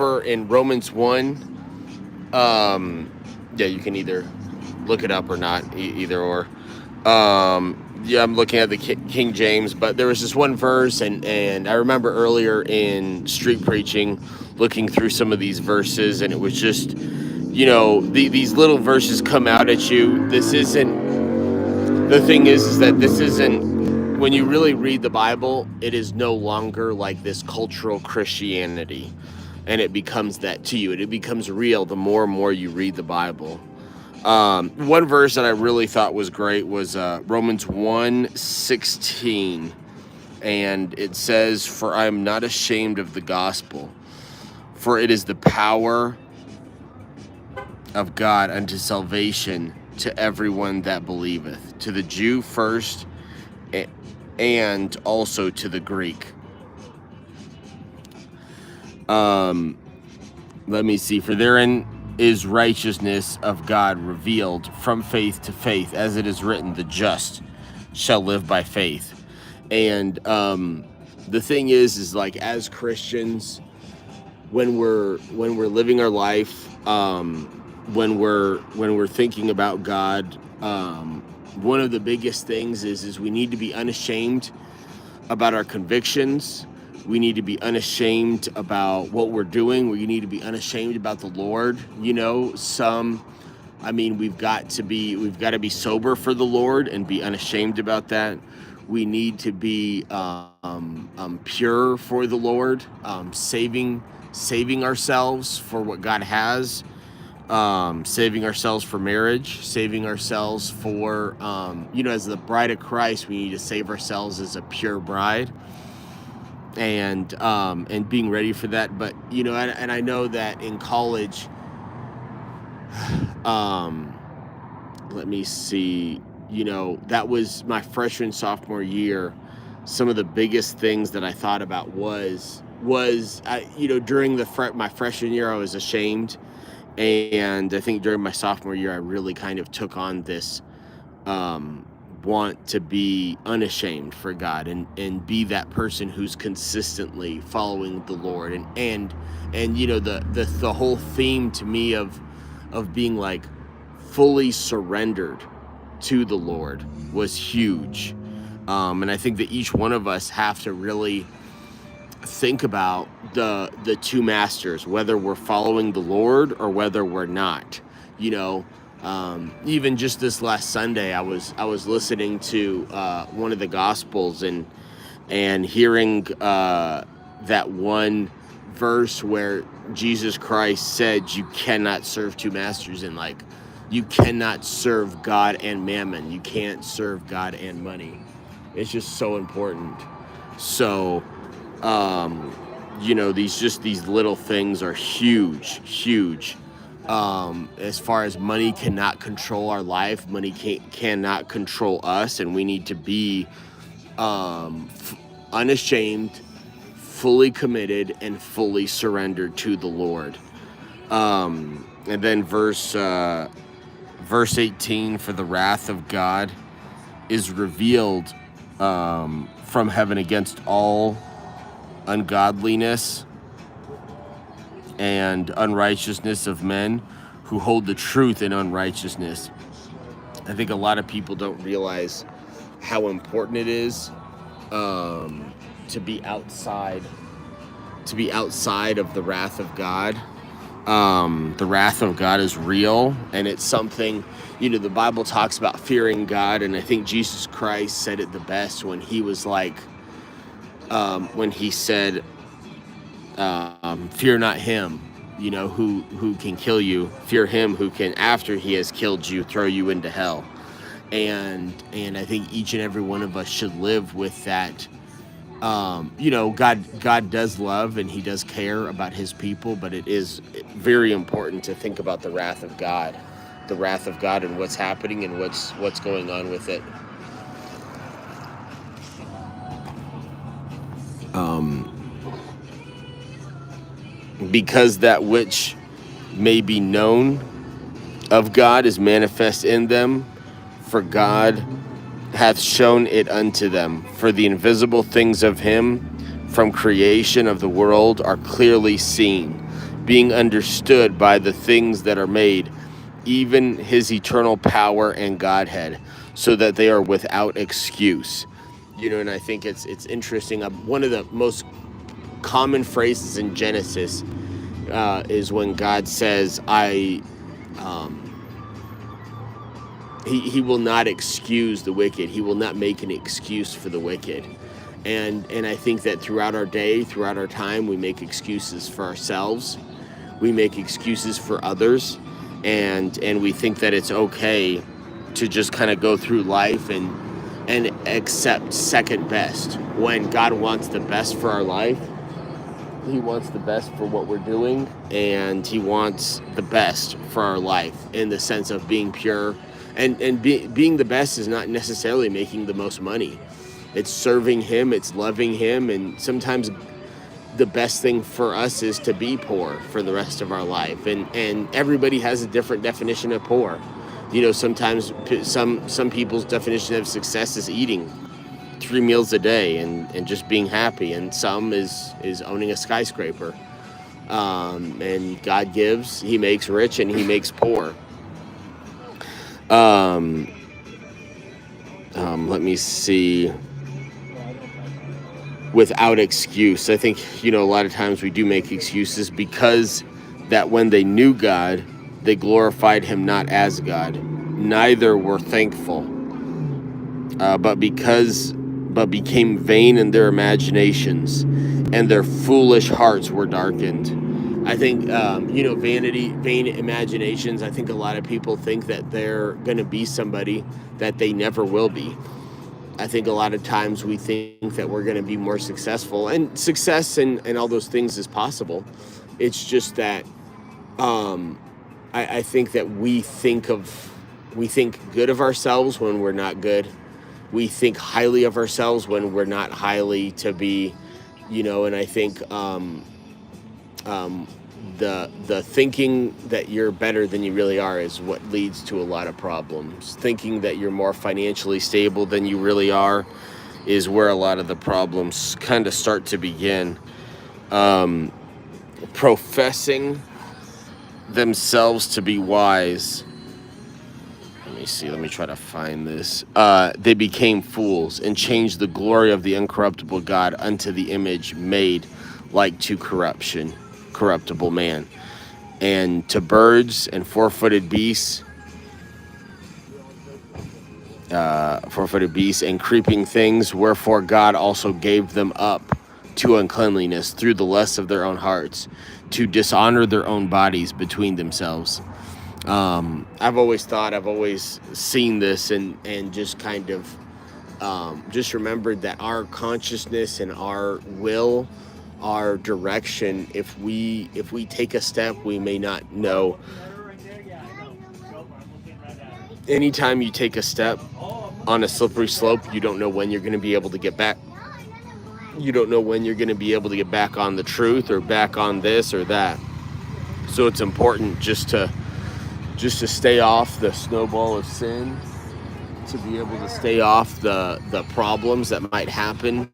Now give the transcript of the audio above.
over in Romans 1. Yeah, you can either look it up or not, either or. Yeah, I'm looking at the King James, but there was this one verse, and I remember earlier in street preaching looking through some of these verses, and it was just, these little verses come out at you. This isn't, the thing is that this isn't, when you really read the Bible, it is no longer like this cultural Christianity, and it becomes that to you. It becomes real the more and more you read the Bible. One verse that I really thought was great was Romans 1:16, and it says, "For I am not ashamed of the gospel, for it is the power of God unto salvation to everyone that believeth, to the Jew first, and also to the Greek." Let me see. "For therein is righteousness of God revealed from faith to faith, as it is written, the just shall live by faith." And the thing is like, as Christians, when we're living our life, when we're thinking about God, one of the biggest things is we need to be unashamed about our convictions. We need to be unashamed about what we're doing. We need to be unashamed about the Lord. We've got to be sober for the Lord and be unashamed about that. We need to be pure for the Lord, saving ourselves for what God has, saving ourselves for marriage, saving ourselves for, as the bride of Christ, we need to save ourselves as a pure bride. And being ready for that. But and I know that in college, let me see, that was my freshman sophomore year. Some of the biggest things that I thought about was during my freshman year I was ashamed, and I think during my sophomore year I really kind of took on this want to be unashamed for God and be that person who's consistently following the Lord, and the whole theme to me of being like fully surrendered to the Lord was huge. And I think that each one of us have to really think about the two masters, whether we're following the Lord or whether we're not. Even just this last Sunday, I was listening to one of the Gospels and hearing that one verse where Jesus Christ said, "You cannot serve two masters," and like, you cannot serve God and mammon. You can't serve God and money. It's just so important. So, these little things are huge. As far as money cannot control our life, money cannot control us, and we need to be unashamed, fully committed, and fully surrendered to the Lord. And then verse 18, "For the wrath of God is revealed from heaven against all ungodliness and unrighteousness of men who hold the truth in unrighteousness." I think a lot of people don't realize how important it is to be outside of the wrath of God. The wrath of God is real, and it's something, the Bible talks about fearing God, and I think Jesus Christ said it the best when he was like, when he said, "Fear not him, who can kill you. Fear him who can, after he has killed you, throw you into hell." And I think each and every one of us should live with that. God does love and he does care about his people, but it is very important to think about the wrath of God and what's happening and what's going on with it. Because that which may be known of God is manifest in them, for God hath shown it unto them. For the invisible things of him from creation of the world are clearly seen, being understood by the things that are made, even his eternal power and Godhead, so that they are without excuse. And I think it's interesting. One of the most common phrases in Genesis is when God says, "I." Um, he will not excuse the wicked. He will not make an excuse for the wicked. And I think that throughout our day, throughout our time, we make excuses for ourselves. We make excuses for others, and we think that it's okay to just kind of go through life and accept second best when God wants the best for our life. He wants the best for what we're doing, and he wants the best for our life in the sense of being pure. And being the best is not necessarily making the most money. It's serving him, it's loving him, and sometimes the best thing for us is to be poor for the rest of our life. And everybody has a different definition of poor. Sometimes some people's definition of success is eating 3 meals a day and just being happy, and some is owning a skyscraper. And God gives, he makes rich, and he makes poor. Let me see. Without excuse. I think, a lot of times we do make excuses because that when they knew God, they glorified him not as God. Neither were thankful, but became vain in their imaginations, and their foolish hearts were darkened. I think, vain imaginations. I think a lot of people think that they're going to be somebody that they never will be. I think a lot of times we think that we're going to be more successful, and success and all those things is possible. It's just that I think that we think good of ourselves when we're not good. We think highly of ourselves when we're not highly to be, and I think the thinking that you're better than you really are is what leads to a lot of problems. Thinking that you're more financially stable than you really are is where a lot of the problems kind of start to begin. Professing themselves to be wise. Let me try to find this. They became fools and changed the glory of the incorruptible God unto the image made like to corruptible man, and to birds and four-footed beasts and creeping things, wherefore God also gave them up to uncleanliness through the lusts of their own hearts, to dishonor their own bodies between themselves. I've always seen this and just kind of just remembered that our consciousness and our will, our direction, if we take a step we may not know. Anytime you take a step on a slippery slope, you don't know when you're going to be able to get back. You don't know when you're going to be able to get back on the truth or back on this or that. So it's important just to stay off the snowball of sin, to be able to stay off the problems that might happen